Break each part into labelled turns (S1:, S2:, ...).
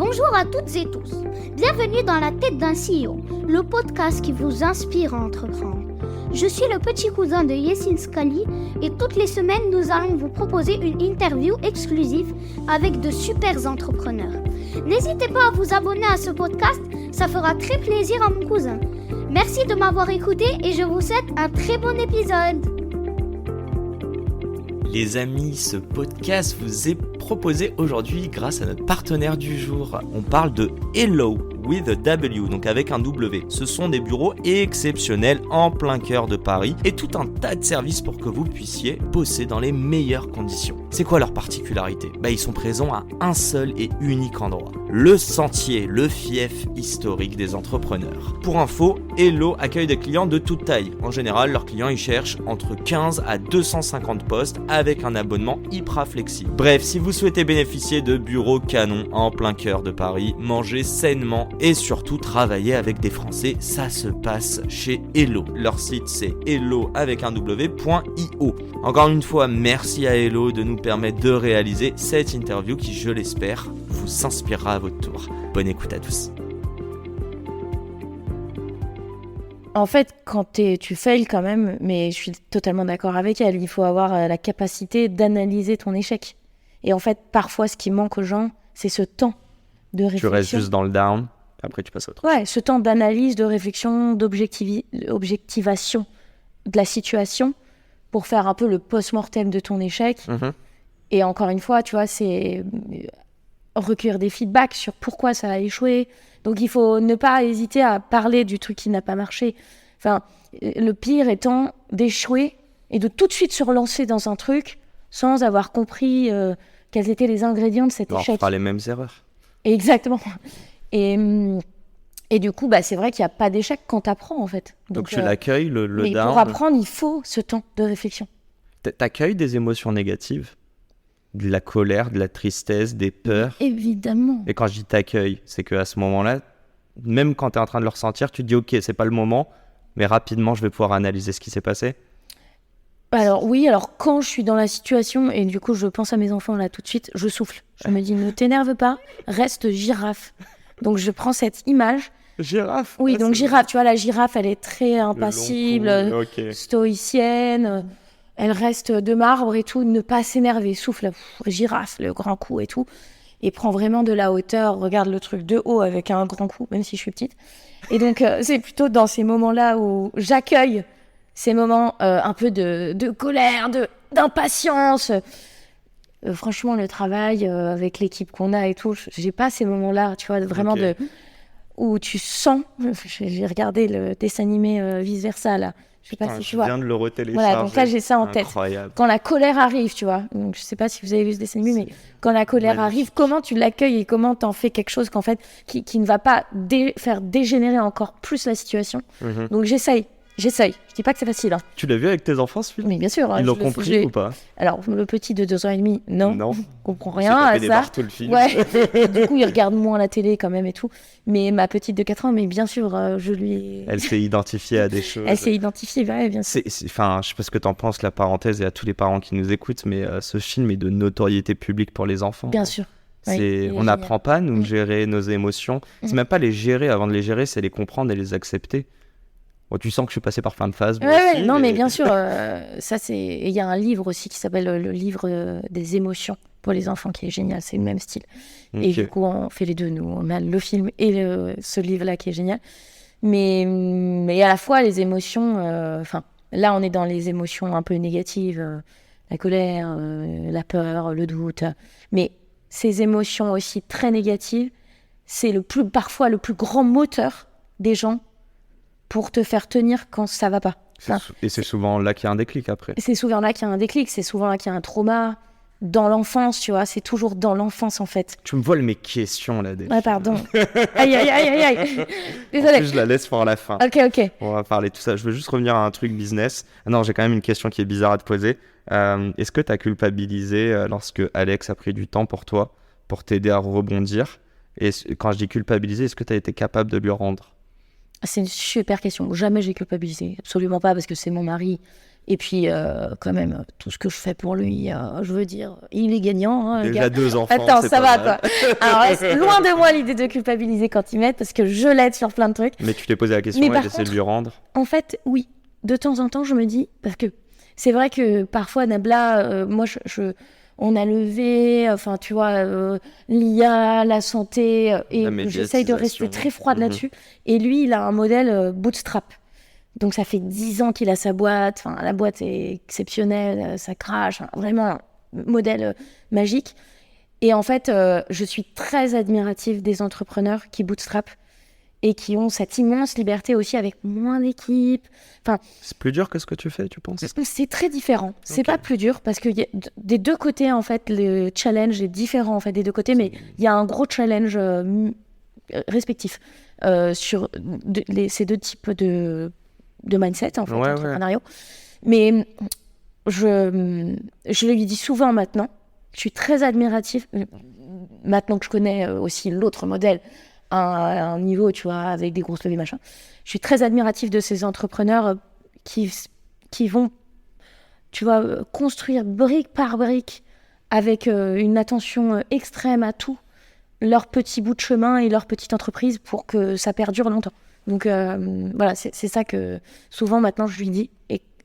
S1: Bonjour à toutes et tous. Bienvenue dans La tête d'un CEO, le podcast qui vous inspire à entreprendre. Je suis le petit cousin de Yassine Scali et toutes les semaines, nous allons vous proposer une interview exclusive avec de super entrepreneurs. N'hésitez pas à vous abonner à ce podcast, ça fera très plaisir à mon cousin. Merci de m'avoir écouté et je vous souhaite un très bon épisode.
S2: Les amis, ce podcast vous est proposé aujourd'hui grâce à notre partenaire du jour. On parle de Hello with a W, donc avec un W. Ce sont des bureaux exceptionnels en plein cœur de Paris et tout un tas de services pour que vous puissiez bosser dans les meilleures conditions. C'est quoi leur particularité ? Ils sont présents à un seul et unique endroit. Le Sentier, le fief historique des entrepreneurs. Pour info, Hello accueille des clients de toute taille. En général, leurs clients y cherchent entre 15 à 250 postes avec un abonnement hyper flexible. Bref, si vous souhaitez bénéficier de bureaux canons en plein cœur de Paris, manger sainement et surtout travailler avec des Français, ça se passe chez Hello. Leur site c'est hello avec un w.io. Encore une fois, merci à Hello de nous permettre de réaliser cette interview qui, je l'espère, vous inspirera à votre tour. Bonne écoute à tous.
S3: En fait, quand tu fails quand même, mais je suis totalement d'accord avec elle, il faut avoir la capacité d'analyser ton échec. Et en fait, parfois, ce qui manque aux gens, c'est ce temps de réflexion.
S2: Tu restes juste dans le down, après tu passes à autre chose.
S3: Ouais, ce temps d'analyse, de réflexion, d'objectivation de la situation pour faire un peu le post-mortem de ton échec. Et encore une fois, tu vois, c'est recueillir des feedbacks sur pourquoi ça a échoué. Donc, il faut ne pas hésiter à parler du truc qui n'a pas marché. Enfin, le pire étant d'échouer et de tout de suite se relancer dans un truc sans avoir compris quels étaient les ingrédients de cet échec.
S2: On fera les mêmes erreurs.
S3: Exactement. Et du coup, c'est vrai qu'il n'y a pas d'échec quand tu apprends, en fait.
S2: Donc tu l'accueilles, le
S3: mais
S2: down.
S3: Pour apprendre, il faut ce temps de réflexion.
S2: T'accueilles des émotions négatives ? De la colère, de la tristesse, des peurs.
S3: Évidemment.
S2: Et quand je dis t'accueilles, c'est qu'à ce moment-là, même quand tu es en train de le ressentir, tu te dis ok, c'est pas le moment, mais rapidement je vais pouvoir analyser ce qui s'est passé.
S3: Alors quand je suis dans la situation, et du coup je pense à mes enfants là tout de suite, je souffle. Je me dis ne t'énerve pas, reste girafe. Donc je prends cette image.
S2: Girafe ?
S3: Oui, donc girafe, tu vois, la girafe elle est très impassible, stoïcienne. Elle reste de marbre et tout, ne pas s'énerver, souffle, girafe, le grand coup et tout, et prend vraiment de la hauteur, regarde le truc de haut avec un grand coup, même si je suis petite. Et donc, c'est plutôt dans ces moments-là où j'accueille ces moments un peu de colère, d'impatience. Franchement, le travail avec l'équipe qu'on a et tout, j'ai pas ces moments-là, tu vois, vraiment où tu sens, j'ai regardé le dessin animé Vice Versa, là. Je sais pas si tu vois.
S2: Je viens de le retélécharger.
S3: Voilà, donc là j'ai ça en tête.
S2: Incroyable. Quand
S3: la colère arrive, tu vois. Donc je sais pas si vous avez vu ce dessin animé, mais quand la colère arrive, comment tu l'accueilles et comment t'en fais quelque chose qui ne va pas faire dégénérer encore plus la situation. Donc j'essaye. Je dis pas que c'est facile.
S2: Tu l'as vu avec tes enfants ce film ?
S3: Mais bien sûr.
S2: Ils l'ont compris ou pas ?
S3: Alors le petit de 2 ans et demi, non. Comprend rien
S2: à
S3: ça.
S2: Tout le film.
S3: Ouais. Du coup il regarde moins la télé quand même et tout. Mais ma petite de 4 ans, mais bien sûr, je lui.
S2: Elle s'est identifiée à des choses.
S3: Elle s'est identifiée, ouais, bien sûr.
S2: Enfin, je sais pas ce que t'en penses, la parenthèse, et à tous les parents qui nous écoutent, mais ce film est de notoriété publique pour les enfants.
S3: Bien sûr.
S2: On n'apprend pas à nous gérer nos émotions. C'est même pas les gérer avant de les gérer, c'est les comprendre et les accepter. Bon, tu sens que je suis passé par fin de phase.
S3: Ouais, non, mais bien sûr, ça c'est. Il y a un livre aussi qui s'appelle le livre des émotions pour les enfants qui est génial, c'est le même style. Et du coup, on fait les deux, nous. On a le film et ce livre-là qui est génial. Mais à la fois, les émotions. Là, on est dans les émotions un peu négatives, la colère, la peur, le doute. Mais ces émotions aussi très négatives, c'est parfois le plus grand moteur des gens pour te faire tenir quand ça va pas.
S2: Et c'est souvent là qu'il y a un déclic après.
S3: C'est souvent là qu'il y a un déclic, c'est souvent là qu'il y a un trauma. Dans l'enfance, tu vois, c'est toujours dans l'enfance en fait.
S2: Tu me voles mes questions là déjà.
S3: Ouais, pardon. Aïe. Désolée.
S2: Je la laisse pour la fin.
S3: Ok.
S2: On va parler de tout ça. Je veux juste revenir à un truc business. Non, j'ai quand même une question qui est bizarre à te poser. Est-ce que tu as culpabilisé lorsque Alex a pris du temps pour toi, pour t'aider à rebondir ? Et quand je dis culpabiliser, est-ce que tu as été capable de lui rendre ?
S3: C'est une super question. Jamais j'ai culpabilisé. Absolument pas, parce que c'est mon mari. Et puis, quand même, tout ce que je fais pour lui, je veux dire, il est gagnant. Hein,
S2: déjà 2 enfants,
S3: attends,
S2: c'est
S3: ça
S2: pas
S3: va,
S2: mal.
S3: quoi. Alors, loin de moi l'idée de culpabiliser quand il m'aide, parce que je l'aide sur plein de trucs.
S2: Mais tu t'es posé la question et t'essaies de lui rendre.
S3: En fait, oui. De temps en temps, je me dis, parce que c'est vrai que parfois, Nabla, moi, on a levé, enfin, tu vois, l'IA, la santé, et j'essaye de rester très froide là-dessus. Et lui, il a un modèle bootstrap. Donc, ça fait 10 ans qu'il a sa boîte. Enfin, la boîte est exceptionnelle, ça crache. Vraiment, modèle magique. Et en fait, je suis très admirative des entrepreneurs qui bootstrap et qui ont cette immense liberté aussi avec moins d'équipe. Enfin,
S2: c'est plus dur que ce que tu fais, tu penses?
S3: C'est très différent. C'est pas plus dur parce que des deux côtés, en fait, le challenge est différent en fait, des deux côtés, mais il y a un gros challenge respectif sur ces deux types de mindset, en fait, entrepreneuriaux. Mais je lui dis souvent maintenant, je suis très admirative, maintenant que je connais aussi l'autre modèle, à un niveau, tu vois, avec des grosses levées, machin. Je suis très admirative de ces entrepreneurs qui vont, tu vois, construire brique par brique avec une attention extrême à tout, leur petit bout de chemin et leur petite entreprise pour que ça perdure longtemps. Donc voilà, c'est ça que souvent maintenant je lui dis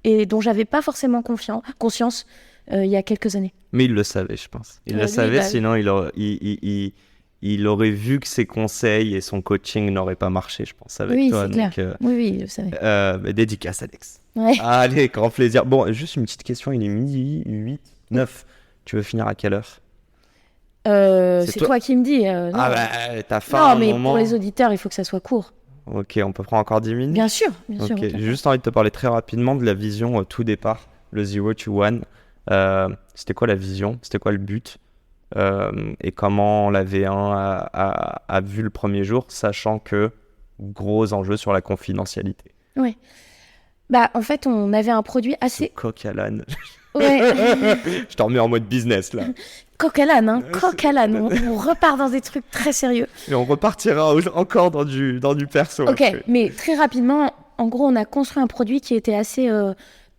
S3: et dont j'avais pas forcément conscience il y a quelques années.
S2: Mais il le savait, je pense. Il le savait, sinon il aurait vu que ses conseils et son coaching n'auraient pas marché, je pense, avec toi.
S3: Oui, c'est clair. Oui, il le savait.
S2: Dédicace, Alex.
S3: Ouais.
S2: Allez, grand plaisir. Bon, juste une petite question, il est midi 8, 9. Tu veux finir à quelle heure?
S3: C'est toi qui me dis.
S2: T'as faim.
S3: Non, mais pour les auditeurs, il faut que ça soit court.
S2: Ok, on peut prendre encore 10 minutes?
S3: Bien sûr.
S2: J'ai juste envie de te parler très rapidement de la vision au tout départ, le 0 to 1. C'était quoi la vision? C'était quoi le but? Et comment la V1 a vu le premier jour, sachant que gros enjeu sur la confidentialité.
S3: Ouais. Bah, en fait, on avait un produit assez...
S2: Coq à l'âne.
S3: Ouais.
S2: Je t'en remets en mode business, là.
S3: Coq à l'âne, hein. Coq à l'âne. On repart dans des trucs très sérieux.
S2: Et on repartira encore dans du perso.
S3: Ok,
S2: après.
S3: mais très rapidement, en gros, on a construit un produit qui était assez...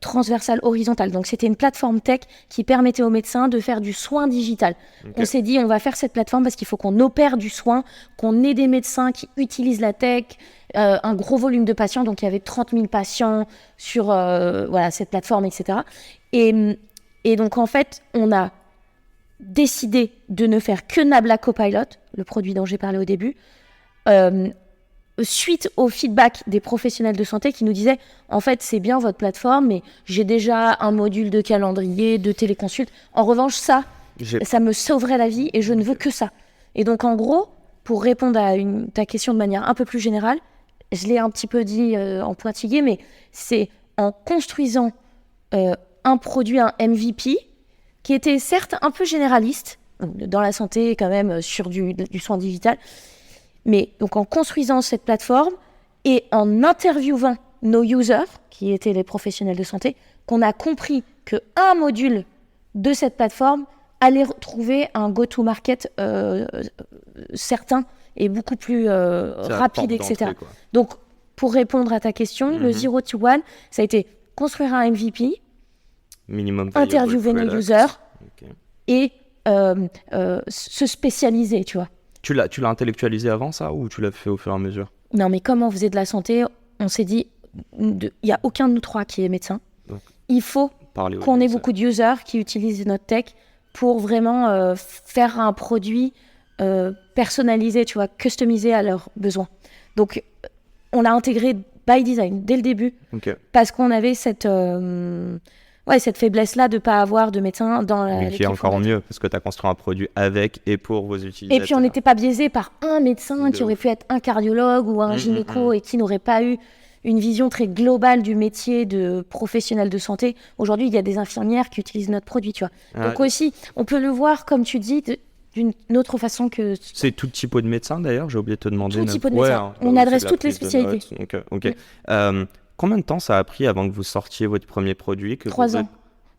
S3: transversale, horizontale. Donc, c'était une plateforme tech qui permettait aux médecins de faire du soin digital. Okay. On s'est dit, on va faire cette plateforme parce qu'il faut qu'on opère du soin, qu'on ait des médecins qui utilisent la tech, un gros volume de patients. Donc, il y avait 30 000 patients sur cette plateforme, etc. Et donc, en fait, on a décidé de ne faire que Nabla Copilot, le produit dont j'ai parlé au début, suite au feedback des professionnels de santé qui nous disaient en fait c'est bien votre plateforme mais j'ai déjà un module de calendrier, de téléconsulte. En revanche ça me sauverait la vie et je ne veux que ça. Et donc en gros, pour répondre à ta question de manière un peu plus générale, je l'ai un petit peu dit en pointillé, mais c'est en construisant un produit, un MVP qui était certes un peu généraliste dans la santé quand même sur du soin digital. Mais donc en construisant cette plateforme et en interviewant nos users, qui étaient les professionnels de santé, qu'on a compris qu'un module de cette plateforme allait trouver un go-to-market certain et beaucoup plus rapide, etc. Donc, pour répondre à ta question, le 0 to 1, ça a été construire un MVP, interviewer nos users et se spécialiser, tu vois.
S2: Tu l'as intellectualisé avant ça ou tu l'as fait au fur et à mesure?
S3: Non, mais comme on faisait de la santé, on s'est dit, il n'y a aucun de nous trois qui est médecin. Donc, il faut qu'on ait beaucoup de users qui utilisent notre tech pour vraiment faire un produit personnalisé, tu vois, customisé à leurs besoins. Donc, on l'a intégré by design dès le début parce qu'on avait cette faiblesse-là de ne pas avoir de médecin dans la...
S2: Mais qui est encore mieux, parce que tu as construit un produit avec et pour vos utilisateurs.
S3: Et puis, on n'était pas biaisé par un médecin qui aurait pu être un cardiologue ou un gynéco et qui n'aurait pas eu une vision très globale du métier de professionnel de santé. Aujourd'hui, il y a des infirmières qui utilisent notre produit, tu vois. Donc aussi, on peut le voir, comme tu dis, d'une autre façon que...
S2: C'est tout type de médecin, d'ailleurs? J'ai oublié de te demander.
S3: Tout type de médecin. On adresse toutes les spécialités.
S2: Combien de temps ça a pris avant que vous sortiez votre premier produit
S3: 3 ans.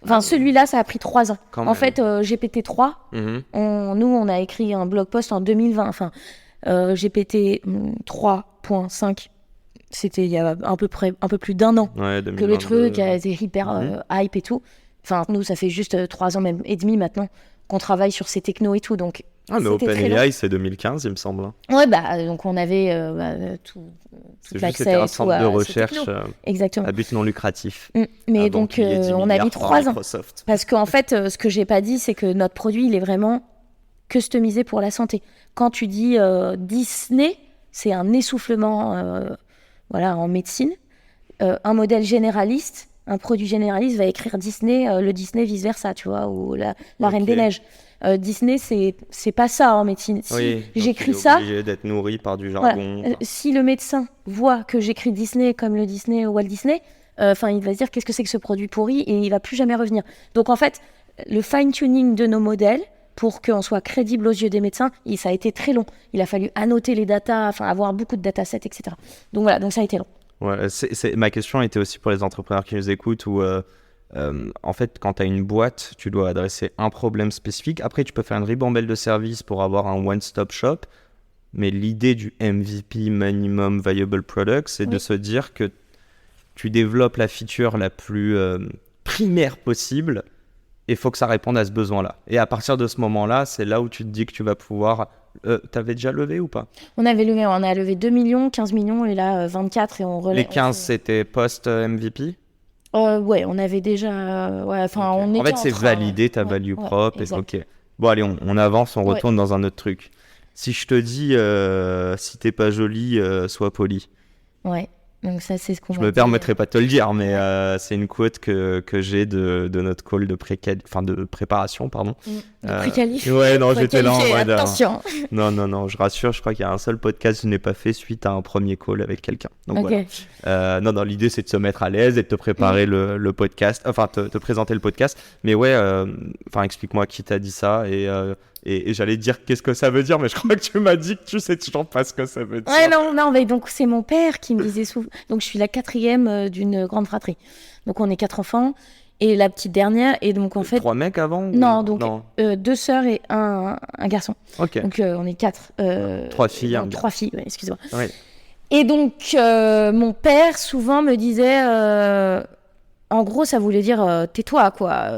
S3: Enfin, celui-là, ça a pris 3 ans. En fait, GPT-3, nous, on a écrit un blog post en 2020. Enfin, GPT 3.5, c'était il y a un peu plus d'un an que le truc a été hyper hype et tout. Enfin, nous, ça fait juste 3 ans, même et demi maintenant, qu'on travaille sur ces technos et tout. Donc,
S2: mais OpenAI, c'est 2015, il me semble.
S3: Ouais, donc on avait tout l'accès.
S2: C'était un centre de recherche
S3: Exactement.
S2: à but non lucratif.
S3: Mais donc, on a mis 3 ans. Parce qu'en fait, ce que j'ai pas dit, c'est que notre produit, il est vraiment customisé pour la santé. Quand tu dis Disney, c'est un essoufflement en médecine. Un modèle généraliste, un produit généraliste va écrire Disney, le Disney vice-versa, tu vois, ou la Reine des Neiges. Disney, c'est pas ça en médecine. Si j'écris ça,
S2: obligé d'être nourri par du jargon.
S3: Si le médecin voit que j'écris Disney comme le Disney ou Walt Disney, il va se dire qu'est-ce que c'est que ce produit pourri et il va plus jamais revenir. Donc en fait, le fine-tuning de nos modèles pour qu'on soit crédible aux yeux des médecins, ça a été très long. Il a fallu annoter les datas, avoir beaucoup de datasets, etc. Donc voilà, donc ça a été long.
S2: Ouais, ma question était aussi pour les entrepreneurs qui nous écoutent où en fait, quand tu as une boîte, tu dois adresser un problème spécifique. Après, tu peux faire une ribambelle de services pour avoir un one-stop shop. Mais l'idée du MVP, Minimum Viable Product, c'est de se dire que tu développes la feature la plus primaire possible et il faut que ça réponde à ce besoin-là. Et à partir de ce moment-là, c'est là où tu te dis que tu vas pouvoir... t'avais déjà levé ou pas ?
S3: On a levé 2 millions, 15 millions et là 24 et on relève.
S2: Les 15, c'était post-MVP ?
S3: Ouais, on avait déjà... on
S2: en fait, c'est valider ta value propre. Ok. Bon, allez, on avance, on retourne dans un autre truc. Si je te dis, si t'es pas jolie, sois poli.
S3: Ouais. Donc ça, c'est ce qu'on
S2: je me permettrai pas de te le dire, mais c'est une quote que j'ai de notre call de préparation, pardon.
S3: De pré-qualif.
S2: Ouais, non, j'étais là en mode...
S3: Attention.
S2: Non, je rassure, je crois qu'il y a un seul podcast que je n'ai pas fait suite à un premier call avec quelqu'un. Donc voilà. Non, l'idée c'est de se mettre à l'aise et de te préparer le podcast, te présenter le podcast. Mais ouais, explique-moi qui t'a dit ça et j'allais dire qu'est-ce que ça veut dire, mais je crois que tu m'as dit que tu sais toujours pas ce que ça veut dire.
S3: Ouais, non, mais donc c'est mon père qui me disait souvent. Donc je suis la 4e d'une grande fratrie. Donc on est 4 enfants et la petite dernière. Et donc en fait.
S2: 3 mecs avant
S3: Non, donc 2 sœurs et un garçon.
S2: Ok.
S3: Donc on est 4.
S2: 3 filles.
S3: 3 filles, ouais, excuse-moi.
S2: Ouais.
S3: Et donc mon père souvent me disait, en gros ça voulait dire tais-toi quoi.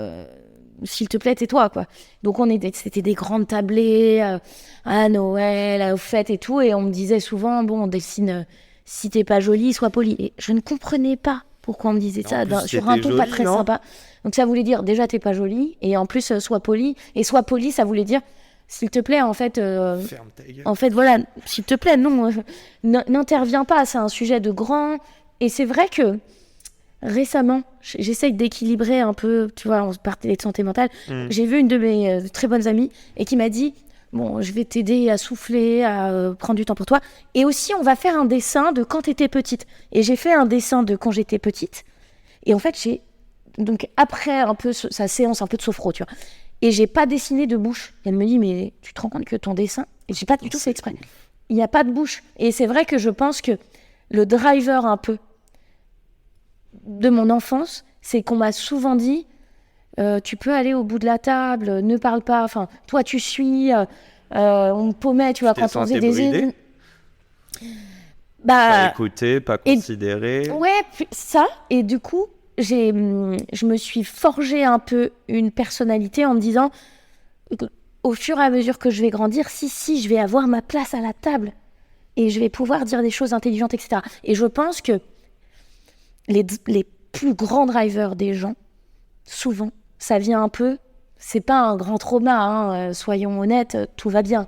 S3: S'il te plaît, tais-toi, quoi. Donc, c'était des grandes tablées à Noël, aux fêtes et tout. Et on me disait souvent, on dessine, si t'es pas jolie, sois poli. Et je ne comprenais pas pourquoi on me disait ça sur un ton pas très sympa. Donc, ça voulait dire, déjà, t'es pas jolie. Et en plus, sois poli. Et sois poli, ça voulait dire, s'il te plaît, en fait...
S2: ferme ta gueule.
S3: En fait, voilà, s'il te plaît, non, n'interviens pas. C'est un sujet de grand. Et c'est vrai que... Récemment, j'essaye d'équilibrer un peu, tu vois, on parlait de santé mentale. J'ai vu une de mes très bonnes amies et qui m'a dit, je vais t'aider à souffler, à prendre du temps pour toi. Et aussi, on va faire un dessin de quand t'étais petite. Et j'ai fait un dessin de quand j'étais petite. Et en fait, donc après un peu sa séance un peu de sophro, tu vois. Et j'ai pas dessiné de bouche. Et elle me dit, mais tu te rends compte que ton dessin, et j'ai pas du tout fait exprès. Il n'y a pas de bouche. Et c'est vrai que je pense que le driver un peu de mon enfance, c'est qu'on m'a souvent dit tu peux aller au bout de la table, ne parle pas, toi tu suis, on me paumait, tu vois, quand on faisait des...
S2: Pas écouter, pas considérer.
S3: Ouais, ça, et du coup, je me suis forgé un peu une personnalité en me disant, au fur et à mesure que je vais grandir, si, je vais avoir ma place à la table, et je vais pouvoir dire des choses intelligentes, etc. Et je pense que les plus grands drivers des gens, souvent, ça vient un peu... C'est pas un grand trauma, soyons honnêtes, tout va bien.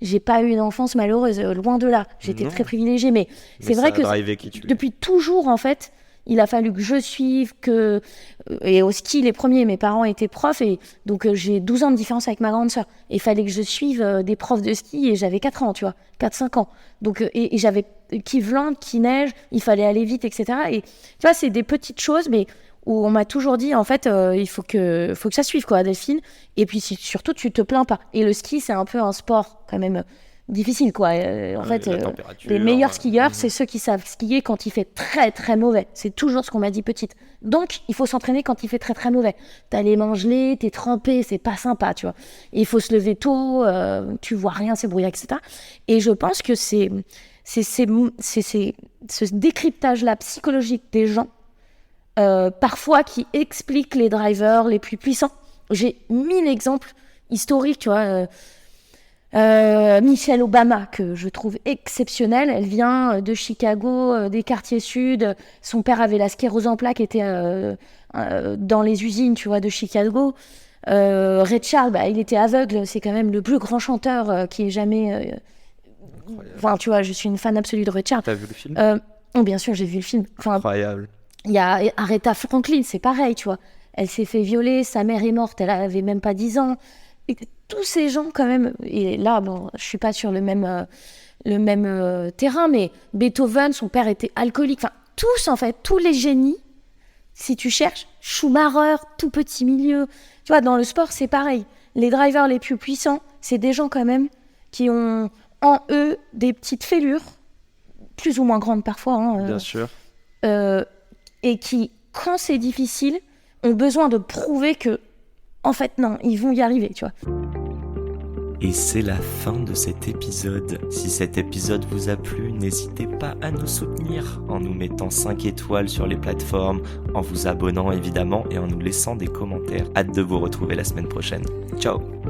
S3: J'ai pas eu une enfance malheureuse, loin de là. J'étais très privilégiée, mais c'est vrai que depuis toujours, en fait, il a fallu que je suive, et au ski, les premiers, mes parents étaient profs, et donc j'ai 12 ans de différence avec ma grande sœur. Et il fallait que je suive des profs de ski, et j'avais 4 ans, tu vois, 4-5 ans. Donc, et j'avais qui vlante, qui neige, il fallait aller vite, etc. Et tu vois, c'est des petites choses, mais où on m'a toujours dit, en fait, il faut que ça suive, quoi, Delphine. Et puis surtout, tu te plains pas. Et le ski, c'est un peu un sport, quand même, difficile, quoi. En fait, les meilleurs skieurs, c'est ceux qui savent skier quand il fait très, très mauvais. C'est toujours ce qu'on m'a dit petite. Donc, il faut s'entraîner quand il fait très, très mauvais. T'as les mains gelées, t'es trempé, c'est pas sympa, tu vois. Et il faut se lever tôt, tu vois rien, c'est brouillard, etc. Et je pense que c'est c'est ce décryptage-là psychologique des gens, parfois qui explique les drivers les plus puissants. J'ai 1000 exemples historiques, tu vois. Michelle Obama, que je trouve exceptionnelle, elle vient de Chicago, des quartiers sud. Son père avait la sclérose en plaques, était dans les usines, tu vois, de Chicago. Ray Charles, il était aveugle, c'est quand même le plus grand chanteur qui ait jamais... Enfin, tu vois, je suis une fan absolue de Ray Charles.
S2: T'as vu le film?
S3: Bien sûr, j'ai vu le film.
S2: Incroyable.
S3: Il y a Aretha Franklin, c'est pareil, tu vois. Elle s'est fait violer, sa mère est morte, elle avait même pas 10 ans. Et tous ces gens, quand même, et là, bon, je suis pas sur le même terrain, mais Beethoven, son père était alcoolique. Enfin, tous, en fait, tous les génies, si tu cherches, Schumacher, tout petit milieu. Tu vois, dans le sport, c'est pareil. Les drivers les plus puissants, c'est des gens, quand même, qui ont en eux des petites fêlures, plus ou moins grandes parfois.
S2: Bien sûr.
S3: Et qui, quand c'est difficile, ont besoin de prouver que, en fait, non, ils vont y arriver, tu vois.
S2: Et c'est la fin de cet épisode. Si cet épisode vous a plu, n'hésitez pas à nous soutenir en nous mettant 5 étoiles sur les plateformes, en vous abonnant évidemment et en nous laissant des commentaires. Hâte de vous retrouver la semaine prochaine. Ciao!